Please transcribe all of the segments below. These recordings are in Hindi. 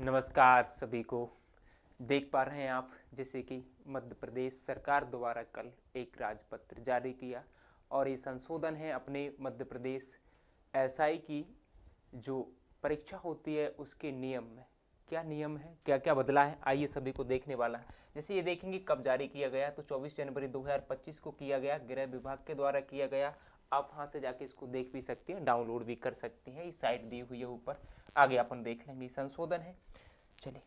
नमस्कार सभी को। देख पा रहे हैं आप जैसे कि मध्य प्रदेश सरकार द्वारा कल एक राजपत्र जारी किया और ये संशोधन है अपने मध्य प्रदेश एसआई की जो परीक्षा होती है उसके नियम में। क्या नियम है, क्या क्या बदला है, आइए सभी को देखने वाला है। जैसे ये देखेंगे कब जारी किया गया, तो 24 जनवरी 2025 को किया गया, गृह विभाग के द्वारा किया गया। आप वहाँ से जाके इसको देख भी सकते हैं, डाउनलोड भी कर सकते हैं, इस साइट दी हुई है ऊपर। आगे अपन देख लेंगे। संशोधन है, चलिए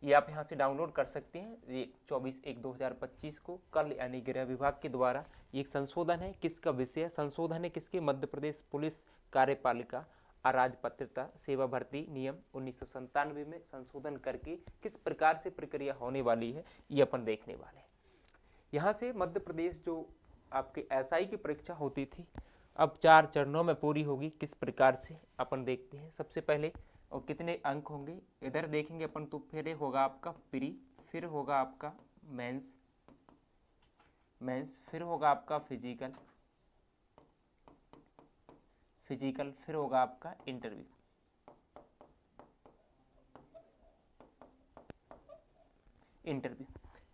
ये आप यहाँ से डाउनलोड कर सकते हैं। ये 24/1/2025 को कल यानी गृह विभाग के द्वारा ये एक संशोधन है। किसका विषय संशोधन है, किसके? मध्य प्रदेश पुलिस कार्यपालिका अराजपत्रता सेवा भर्ती नियम 1997 में संशोधन करके किस प्रकार से प्रक्रिया होने वाली है ये अपन देखने वाले हैं। यहाँ से मध्य प्रदेश जो आपके एसआई की परीक्षा होती थी अब 4 चरणों में पूरी होगी। किस प्रकार से अपन देखते हैं। सबसे पहले और कितने अंक होंगे इधर देखेंगे अपन, तो फिर होगा आपका प्री, फिर होगा आपका मेंस, फिर होगा आपका फिजिकल, फिर होगा आपका इंटरव्यू। इंटरव्यू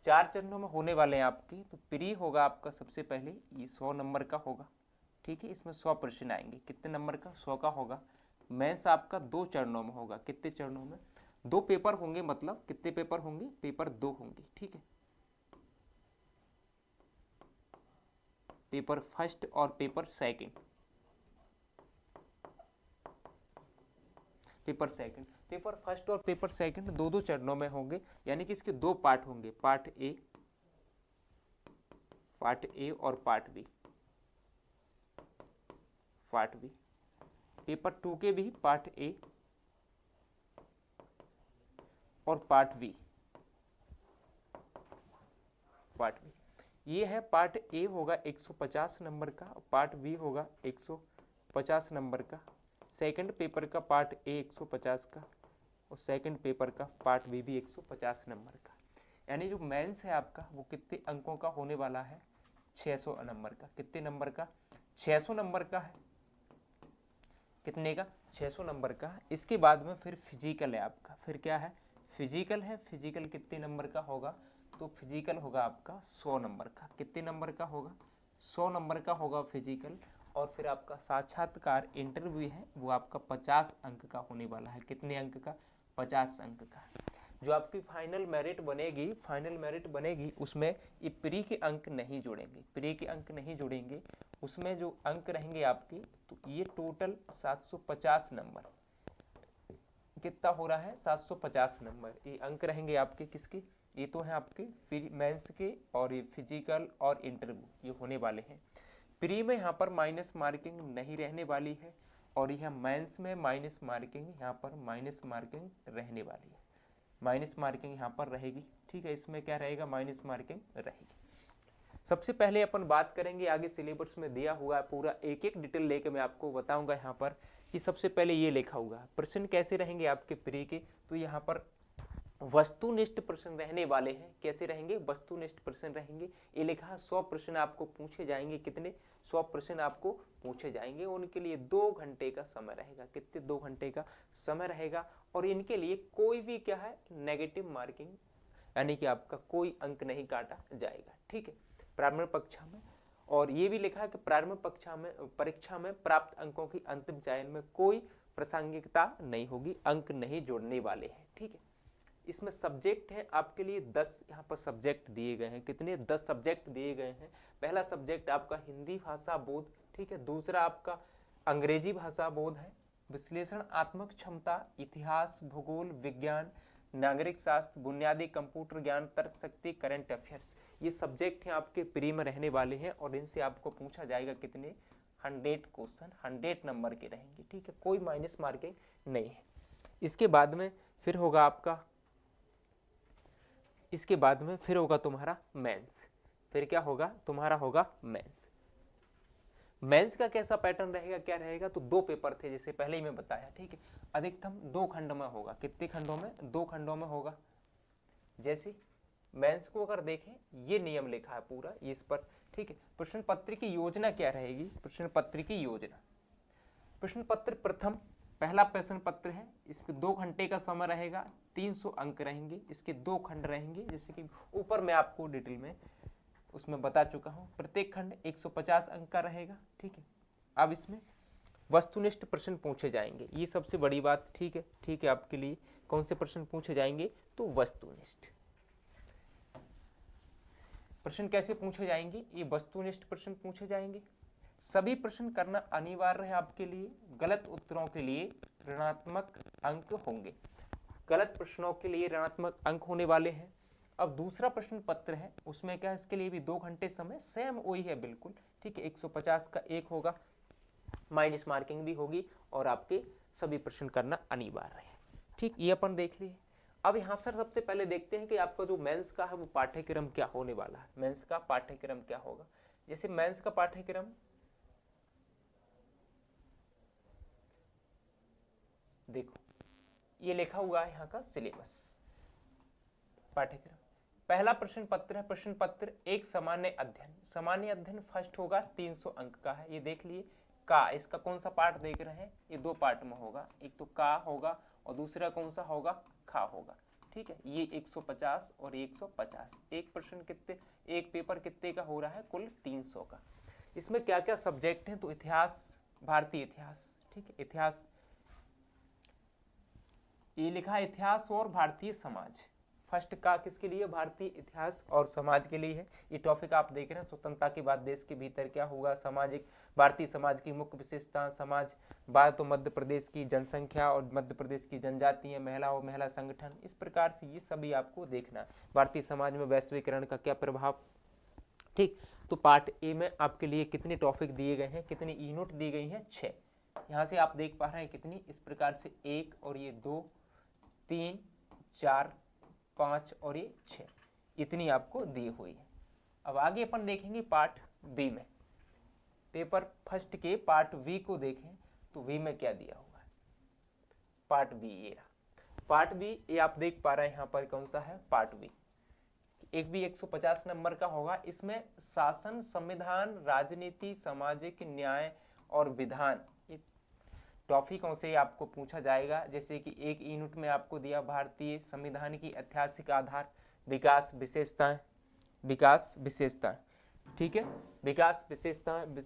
4 चरणों में होने वाले हैं आपके। तो प्री होगा आपका सबसे पहले, ये 100 नंबर का होगा, ठीक है। इसमें 100 प्रश्न आएंगे। कितने नंबर का? 100 का होगा। मेंस आपका 2 चरणों में होगा। कितने चरणों में? 2 पेपर होंगे, मतलब कितने पेपर होंगे? पेपर 2 होंगे, ठीक है। पेपर फर्स्ट और paper second. Paper second, paper first और पेपर सेकंड 2-2 चरणों में होंगे, यानी कि इसके 2 पार्ट होंगे, पार्ट ए और पार्ट बी। पेपर 2 के भी पार्ट ए और पार्ट बी। ये है पार्ट ए होगा 150 नंबर का, पार्ट बी होगा 150 नंबर का। सेकंड पेपर का पार्ट ए 150 का और सेकंड पेपर का पार्ट बी भी 150 नंबर का। यानी जो मेंस है आपका वो कितने अंकों का होने वाला है? 600 नंबर का। कितने नंबर का? 600 नंबर का है। कितने का? 600 नंबर का। इसके बाद में फिर फिजिकल है आपका। फिर क्या है? फिजिकल है। फिजिकल कितने नंबर का होगा? तो फिजिकल होगा आपका 100 नंबर का। कितने नंबर का होगा? 100 नंबर का होगा फिजिकल। और फिर आपका साक्षात्कार इंटरव्यू है वो आपका 50 अंक का होने वाला है। कितने अंक का? 50 अंक का। जो आपकी फाइनल मेरिट बनेगी उसमें ये प्री के अंक नहीं जुड़ेंगे। उसमें जो अंक रहेंगे आपके, तो ये टोटल 750 नंबर। कितना हो रहा है? 750 नंबर ये अंक रहेंगे आपके। किसके? ये तो है आपके मेंस के, और ये फिजिकल और इंटरव्यू ये होने वाले हैं। प्री में यहाँ पर माइनस मार्किंग नहीं रहने वाली है, और यह मेंस में माइनस मार्किंग यहाँ पर माइनस मार्किंग रहने वाली है। माइनस मार्किंग यहाँ पर रहेगी, ठीक है। इसमें क्या रहेगा? माइनस मार्किंग रहेगी। सबसे पहले अपन बात करेंगे, आगे सिलेबस में दिया हुआ है पूरा, एक एक डिटेल लेके मैं आपको बताऊंगा यहाँ पर कि सबसे पहले ये लिखा हुआ है प्रश्न कैसे रहेंगे आपके प्री के। तो यहाँ पर वस्तुनिष्ठ प्रश्न रहने वाले हैं। कैसे रहेंगे? वस्तुनिष्ठ प्रश्न रहेंगे। ये लिखा है 100 प्रश्न आपको पूछे जाएंगे। कितने? 100 प्रश्न आपको पूछे जाएंगे। उनके लिए 2 घंटे का समय रहेगा। कितने? 2 घंटे का समय रहेगा। और इनके लिए कोई भी क्या है? नेगेटिव मार्किंग, यानी कि आपका कोई अंक नहीं काटा जाएगा, ठीक है, प्रारंभिक परीक्षा में। और ये भी लिखा है कि प्रारंभिक परीक्षा में प्राप्त अंकों की अंतिम चयन में कोई प्रासंगिकता नहीं होगी, अंक नहीं जोड़ने वाले हैं, ठीक है। इसमें सब्जेक्ट है आपके लिए 10 यहाँ पर सब्जेक्ट दिए गए हैं। कितने? 10 सब्जेक्ट दिए गए हैं। पहला सब्जेक्ट आपका हिंदी भाषा बोध, ठीक है। दूसरा आपका अंग्रेजी भाषा बोध है। विश्लेषणात्मक क्षमता, इतिहास, भूगोल, विज्ञान, नागरिक शास्त्र, बुनियादी कंप्यूटर ज्ञान, तर्क शक्ति, करंट अफेयर्स, ये सब्जेक्ट हैं आपके प्री में रहने वाले हैं। और इनसे आपको पूछा जाएगा कितने? 100 क्वेश्चन, 100 नंबर के रहेंगे, ठीक है। कोई माइनस मार्किंग नहीं है। इसके बाद में फिर होगा तुम्हारा मेंस। फिर क्या होगा? तुम्हारा होगा मेंस। मेंस का कैसा पैटर्न रहेगा, क्या रहेगा? तो 2 पेपर थे जैसे पहले ही मैं बताया, ठीक है। अधिकतम 2 खंड में होगा। कितने खंडों में? 2 खंडों में होगा। जैसे मेंस को अगर देखें, ये नियम लिखा है पूरा ये इस पर, ठीक है। प्रश्न पत्र की योजना क्या रहेगी? प्रश्न पत्र की योजना, प्रश्न पत्र प्रथम पहला प्रश्न पत्र है, इसमें 2 घंटे का समय रहेगा, 300 अंक रहेंगे, इसके 2 खंड रहेंगे, जैसे कि ऊपर मैं आपको डिटेल में उसमें बता चुका हूँ। प्रत्येक खंड 150 अंक का रहेगा, ठीक है। अब इसमें वस्तुनिष्ठ प्रश्न पूछे जाएंगे, ये सबसे बड़ी बात, ठीक है, ठीक है। आपके लिए कौन से प्रश्न पूछे जाएंगे, तो वस्तुनिष्ठ प्रश्न कैसे पूछे जाएंगे, ये वस्तुनिष्ठ प्रश्न पूछे जाएंगे। सभी प्रश्न करना अनिवार्य है आपके लिए। गलत उत्तरों के लिए ऋणात्मक अंक होंगे, गलत प्रश्नों के लिए ऋणात्मक अंक होने वाले हैं। अब दूसरा प्रश्न पत्र है, उसमें क्या है, इसके लिए भी 2 घंटे समय, सेम वही है बिल्कुल, ठीक है। 150 का 1 होगा, माइनस मार्किंग भी होगी, और आपके सभी प्रश्न करना अनिवार्य है, ठीक। ये अपन देख लिए। अब यहाँ सर सबसे पहले देखते हैं कि आपका जो मेंस का है वो पाठ्यक्रम क्या होने वाला है, मेंस का पाठ्यक्रम क्या होगा। जैसे मेंस का पाठ्यक्रम देखो, ये लिखा हुआ है यहाँ का सिलेबस पाठ्यक्रम। पहला प्रश्न पत्र है, प्रश्न पत्र एक सामान्य अध्ययन। सामान्य अध्ययन फर्स्ट होगा, 300 अंक का है, ये देख लिए। का, इसका कौन सा पार्ट देख रहे हैं, ये 2 पार्ट में होगा, एक तो का होगा और दूसरा कौन सा होगा, खा होगा, ठीक है। ये 150 और 150, एक प्रश्न कितने, एक पेपर कितने का हो रहा है, कुल 300 का। इसमें क्या क्या सब्जेक्ट हैं, तो इतिहास, भारतीय इतिहास, ठीक है, इतिहास, ये लिखा है इतिहास और भारतीय समाज। फर्स्ट का किसके लिए, भारतीय इतिहास और समाज के लिए है। ये टॉपिक आप देख रहे हैं, स्वतंत्रता के बाद देश के भीतर क्या होगा, सामाजिक, भारतीय समाज की मुख्य विशेषता, समाज, भारत और मध्य प्रदेश की जनसंख्या और मध्य प्रदेश की जनजातीय, महिला और महिला संगठन, इस प्रकार से ये सभी आपको देखना है। भारतीय समाज में वैश्वीकरण का क्या प्रभाव, ठीक। तो पार्ट ए में आपके लिए कितने टॉपिक दिए गए हैं, कितनी यूनिट दी गई हैं, 6। यहाँ से आप देख पा रहे हैं कितनी, इस प्रकार से 1 और ये 2, 3, 4, 5 और ये 6, इतनी आपको दी हुई है। अब आगे अपन देखेंगे पार्ट बी में, पेपर फर्स्ट के पार्ट बी को देखें तो बी में क्या दिया हुआ है। पार्ट बी ये रहा, पार्ट बी, ये आप देख पा रहे हैं यहाँ पर कौन सा है, पार्ट बी। एक भी 150 नंबर का होगा। इसमें शासन, संविधान, राजनीति, सामाजिक न्याय और विधान, ये टॉपिकों से आपको पूछा जाएगा। जैसे कि एक यूनिट में आपको दिया भारतीय संविधान की ऐतिहासिक आधार, विकास विशेषताएं, विकास विशेषताएं, ठीक है, विकास विशेषताएं,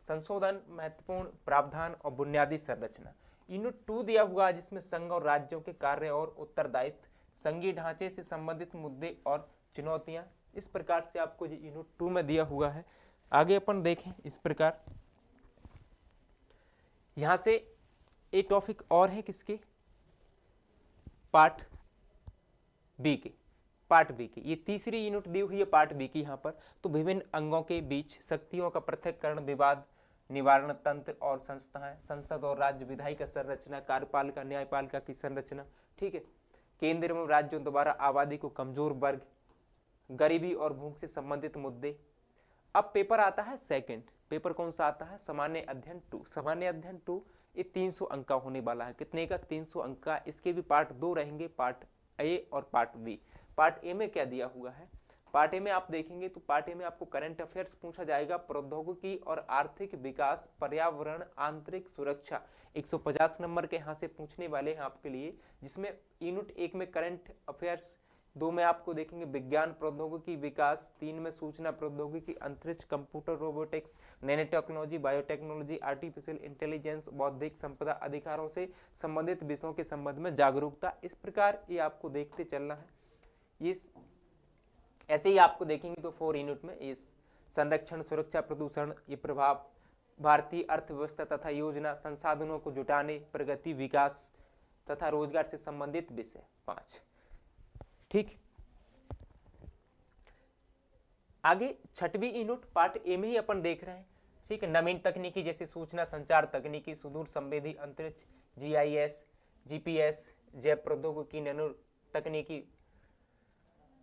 संशोधन, महत्वपूर्ण प्रावधान और बुनियादी संरचना। यूनिट 2 दिया हुआ है जिसमें संघ और राज्यों के कार्य और उत्तरदायित्व, संघीय ढांचे से संबंधित मुद्दे और चुनौतियां, इस प्रकार से आपको यूनिट 2 में दिया हुआ है। आगे अपन देखें इस प्रकार, यहां से एक टॉपिक और है किसके, पार्ट बी के, पार्ट बी की, ये तीसरी यूनिट दी हुई है पार्ट बी की यहाँ पर। तो विभिन्न अंगों के बीच शक्तियों का पृथक्करण, विवाद निवारण तंत्र और संस्थाएं, संसद और राज्य विधायिका संरचना, कार्यपालिका न्यायपालिका की संरचना, ठीक है, केंद्र एवं राज्यों द्वारा आबादी को कमजोर वर्ग, गरीबी और भूख से संबंधित मुद्दे। अब पेपर आता है सेकंड, पेपर कौन सा आता है, सामान्य अध्ययन 2। सामान्य अध्ययन 2 ये 300 अंक का होने वाला है, कितने का, 300 अंक का। इसके भी पार्ट 2 रहेंगे, पार्ट ए और पार्ट बी। पार्ट ए में क्या दिया हुआ है, पार्ट ए में आप देखेंगे तो पार्ट ए में आपको करंट अफेयर्स पूछा जाएगा, प्रौद्योगिकी और आर्थिक विकास, पर्यावरण, आंतरिक सुरक्षा, 150 नंबर के यहाँ से पूछने वाले हैं आपके लिए। जिसमें यूनिट 1 में करंट अफेयर्स, 2 में आपको देखेंगे विज्ञान प्रौद्योगिकी विकास, 3 में सूचना प्रौद्योगिकी, अंतरिक्ष, computer, robotics, nano technology, biotechnology, artificial intelligence, बौद्धिक संपदा अधिकारों से संबंधित विषयों के संबंध में जागरूकता। इस प्रकार ये आपको देखते चलना है। ये ऐसे ही आपको देखेंगे तो 4 यूनिट में इस संरक्षण, सुरक्षा, प्रदूषण, ये प्रभाव, भारतीय अर्थव्यवस्था तथा योजना, संसाधनों को जुटाने, प्रगति, विकास तथा रोजगार से संबंधित विषय 5, ठीक। आगे छठवीं यूनिट पार्ट ए में ही अपन देख रहे हैं, ठीक है, नवीन तकनीकी जैसे सूचना संचार तकनीकी, सुदूर संवेदी अंतरिक्ष, जीआईएस, जीपीएस, जैव प्रौद्योगिकी, नैनो तकनीकी,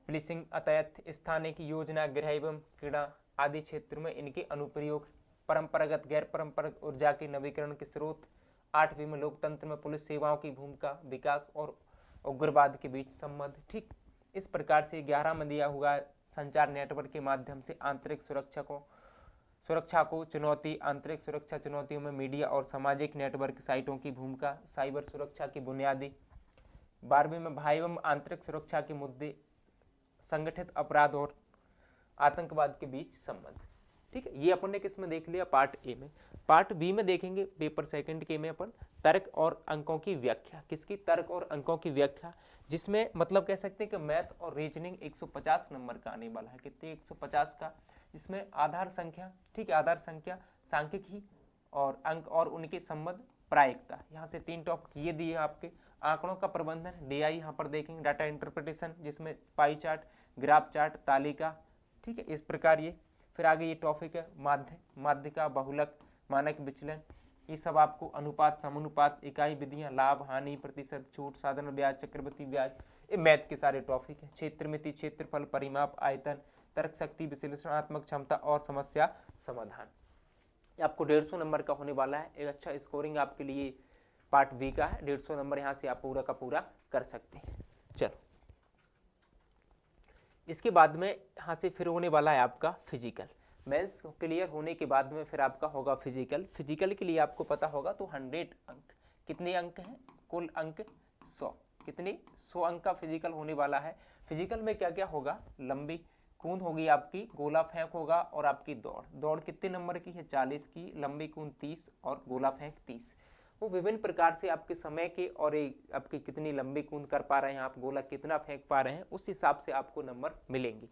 पुलिसिंग, अतयथ स्थानिक योजना, गृह एवं क्रीड़ा आदि क्षेत्र में इनके अनुप्रयोग, परंपरागत गैर परंपरागत ऊर्जा के नवीकरण के स्रोत, 8वीं में लोकतंत्र में पुलिस सेवाओं की भूमिका, विकास और उग्रवाद के बीच संबंध, ठीक। इस प्रकार से 11 में दिया हुआ संचार नेटवर्क के माध्यम से आंतरिक सुरक्षा को चुनौती, आंतरिक सुरक्षा चुनौतियों में मीडिया और सामाजिक नेटवर्क साइटों की भूमिका, साइबर सुरक्षा की बुनियादी। 12वीं में बाह्य एवं आंतरिक सुरक्षा के मुद्दे, संगठित अपराध और आतंकवाद के बीच संबंध। ठीक है, ये अपन ने किस में देख लिया, पार्ट ए में। पार्ट बी में देखेंगे पेपर सेकंड के में अपन तर्क और अंकों की व्याख्या। किसकी? तर्क और अंकों की व्याख्या, जिसमें मतलब कह सकते हैं कि मैथ और रीजनिंग 150 नंबर का आने वाला है। कितने? 150 का, जिसमें आधार संख्या, ठीक है, आधार संख्या, सांख्यिकी और अंक और उनके संबंध, प्रायिकता। यहाँ से 3 टॉपिक ये दिए आपके। आंकड़ों का प्रबंधन, DI यहाँ पर देखेंगे, डाटा इंटरप्रिटेशन, जिसमें पाई चार्ट, ग्राफ चार्ट, तालिका, ठीक है, इस प्रकार ये। फिर आगे ये टॉपिक है माध्य, माध्य का बहुलक, मानक विचलन, ये सब आपको अनुपात, समानुपात, इकाई विधियां, लाभ हानि, प्रतिशत, छूट, साधारण ब्याज, चक्रवृद्धि ब्याज, ये मैथ के सारे टॉपिक है। क्षेत्रमिति, क्षेत्रफल, परिमाप, आयतन, तर्क शक्ति, विश्लेषणात्मक क्षमता और समस्या समाधान। ये आपको 150 नंबर का होने वाला है। एक अच्छा स्कोरिंग आपके लिए पार्ट बी का है। 150 नंबर यहाँ से आप पूरा का पूरा कर सकते हैं। चलो, इसके बाद में यहाँ से फिर होने वाला है आपका फिजिकल। मेंस क्लियर होने के बाद में फिर आपका होगा फिजिकल। फिजिकल के लिए आपको पता होगा तो 100 अंक, कितने अंक हैं? कुल अंक 100। कितने? 100 अंक का फिजिकल होने वाला है। फिजिकल में क्या क्या होगा? लंबी कूद होगी आपकी, गोला फेंक होगा और आपकी दौड़। दौड़ कितने नंबर की है? 40 की, लंबी कूद 30 और गोला फेंक 30। वो विभिन्न प्रकार से आपके समय के और आपकी कितनी लंबी कूद कर पा रहे हैं आप, गोला कितना फेंक पा रहे हैं, उस हिसाब से आपको नंबर मिलेंगे।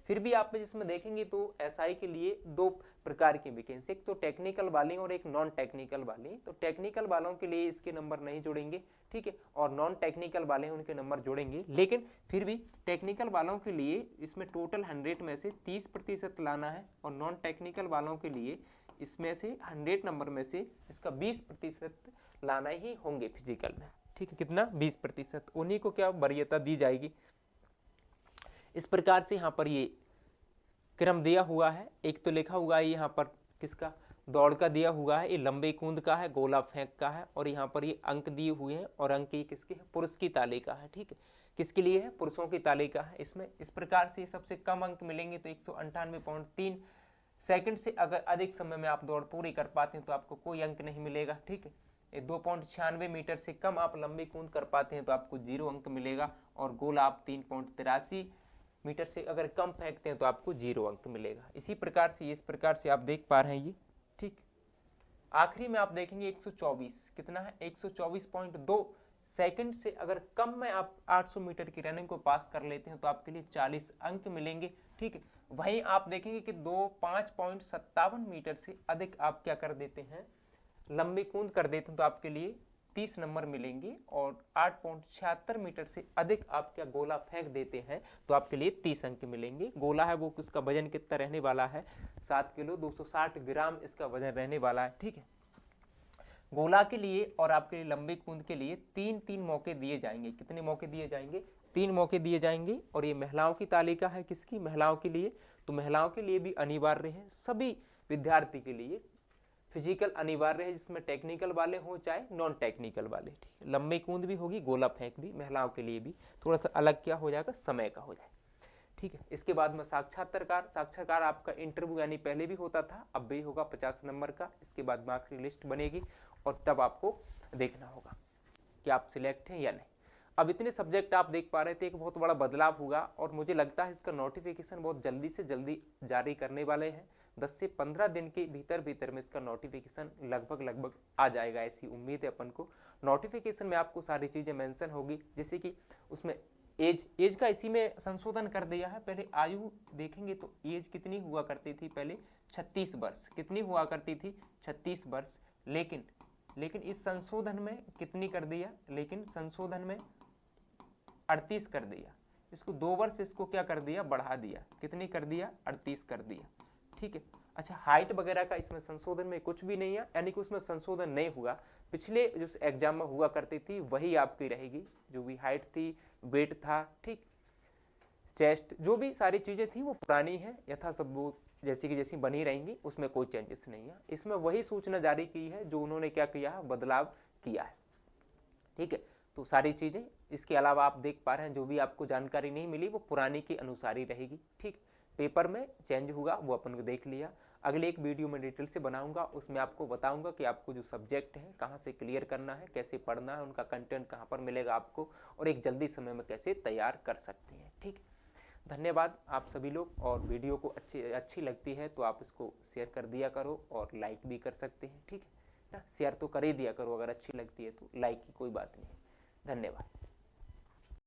फिर भी आप जिसमें देखेंगे तो एसआई के लिए 2 प्रकार की वैकेंसी, एक तो टेक्निकल वाली और एक नॉन टेक्निकल वाली। तो टेक्निकल वालों के लिए इसके नंबर नहीं जुड़ेंगे, ठीक है, और नॉन टेक्निकल वाले उनके नंबर जुड़ेंगे। लेकिन फिर भी टेक्निकल वालों के लिए इसमें टोटल 100 में से 30% लाना है और नॉन टेक्निकल वालों के लिए इसमें से 100 नंबर में से इसका 20% लाना ही होंगे फिजिकल में। ठीक है, कितना? 20%। उन्हीं को क्या वरीयता दी जाएगी। इस प्रकार से यहाँ पर ये क्रम दिया हुआ है। एक तो लिखा हुआ है यहाँ पर किसका? दौड़ का दिया हुआ है, ये लंबे कूद का है, गोला फेंक का है, और यहाँ पर ये अंक दिए हुए हैं और अंक ये किसके है? पुरुष की तालिका है। ठीक है, किसके लिए है? पुरुषों की तालिका है। इसमें इस प्रकार से सबसे कम अंक मिलेंगे तो 198.3 सेकंड से अगर अधिक समय में आप दौड़ पूरी कर पाते हैं तो आपको कोई अंक नहीं मिलेगा। ठीक है, 2.96 मीटर से कम आप लंबी कूद कर पाते हैं तो आपको 0 अंक मिलेगा, और गोला आप 3.83 मीटर से अगर कम फेंकते हैं तो आपको 0 अंक मिलेगा। इसी प्रकार से इस प्रकार से आप देख पा रहे हैं ये। ठीक, आखिरी में आप देखेंगे 124, कितना है? 124.2 सेकंड से अगर कम में आप 800 मीटर की रनिंग को पास कर लेते हैं तो आपके लिए 40 अंक मिलेंगे। ठीक है, वहीं आप देखेंगे कि 5.57 मीटर से अधिक आप क्या कर देते हैं? लंबी कूद कर देते हैं तो आपके लिए 30 नंबर मिलेंगे, और 8.76 मीटर से अधिक आप क्या गोला फेंक देते हैं तो आपके लिए 30 अंक मिलेंगे। गोला है वो उसका वजन कितना रहने वाला है? 7 किलो 260 ग्राम इसका वजन रहने वाला है। ठीक है, गोला के लिए और आपके लिए लंबी कूद के लिए 3 मौके दिए जाएंगे। कितने मौके दिए जाएंगे? 3 मौके दिए जाएंगे। और ये महिलाओं की तालिका है, किसकी? महिलाओं के लिए। तो महिलाओं के लिए भी अनिवार्य है, सभी विद्यार्थी के लिए फिजिकल अनिवार्य है, जिसमें टेक्निकल वाले हो चाहे नॉन टेक्निकल वाले। ठीक है, लंबी कूद भी होगी, गोला फेंक भी महिलाओं के लिए भी थोड़ा सा अलग क्या हो जाएगा? समय का हो जाए। ठीक है, इसके बाद में साक्षात्कार। साक्षात्कार आपका इंटरव्यू यानी पहले भी होता था, अब भी होगा 50 नंबर का। इसके बाद में आखिरी लिस्ट बनेगी और तब आपको देखना होगा कि आप सिलेक्ट हैं या नहीं। अब इतने सब्जेक्ट आप देख पा रहे थे, एक बहुत बड़ा बदलाव हुआ और मुझे लगता है इसका नोटिफिकेशन बहुत जल्दी से जल्दी जारी करने वाले हैं। 10 से 15 दिन के भीतर में इसका नोटिफिकेशन लगभग आ जाएगा, ऐसी उम्मीद है अपन को। नोटिफिकेशन में आपको सारी चीज़ें मेंशन होगी, जैसे कि उसमें एज का इसी में संशोधन कर दिया है। पहले आयु देखेंगे तो एज कितनी हुआ करती थी पहले? 36 वर्ष। कितनी हुआ करती थी? 36 वर्ष। लेकिन इस संशोधन में कितनी कर दिया? लेकिन संशोधन में 38 कर दिया। इसको 2 वर्ष इसको क्या कर दिया? बढ़ा दिया। कितनी कर दिया? 38 कर दिया। ठीक है, अच्छा, हाइट वगैरह का इसमें संशोधन में कुछ भी नहीं है, यानी कि उसमें संशोधन नहीं हुआ। पिछले जो एग्जाम में हुआ करती थी वही आपकी रहेगी, जो भी हाइट थी, वेट था, ठीक, चेस्ट, जो भी सारी चीजें थी वो पुरानी है, यथा सब वो जैसी बनी रहेंगी, उसमें कोई चेंजेस नहीं है। इसमें वही सूचना जारी की है जो उन्होंने क्या किया है? बदलाव किया है। ठीक है, तो सारी चीजें इसके अलावा आप देख पा रहे हैं, जो भी आपको जानकारी नहीं मिली वो पुरानी के अनुसार ही रहेगी। ठीक, पेपर में चेंज हुआ वो अपन को देख लिया। अगले एक वीडियो में डिटेल से बनाऊंगा, उसमें आपको बताऊंगा कि आपको जो सब्जेक्ट है कहाँ से क्लियर करना है, कैसे पढ़ना है, उनका कंटेंट कहाँ पर मिलेगा आपको, और एक जल्दी समय में कैसे तैयार कर सकते हैं। ठीक, धन्यवाद आप सभी लोग। और वीडियो को अच्छी लगती है तो आप इसको शेयर कर दिया करो और लाइक भी कर सकते हैं। ठीक है ना, शेयर तो कर ही दिया करो, अगर अच्छी लगती है तो लाइक की कोई बात नहीं। धन्यवाद।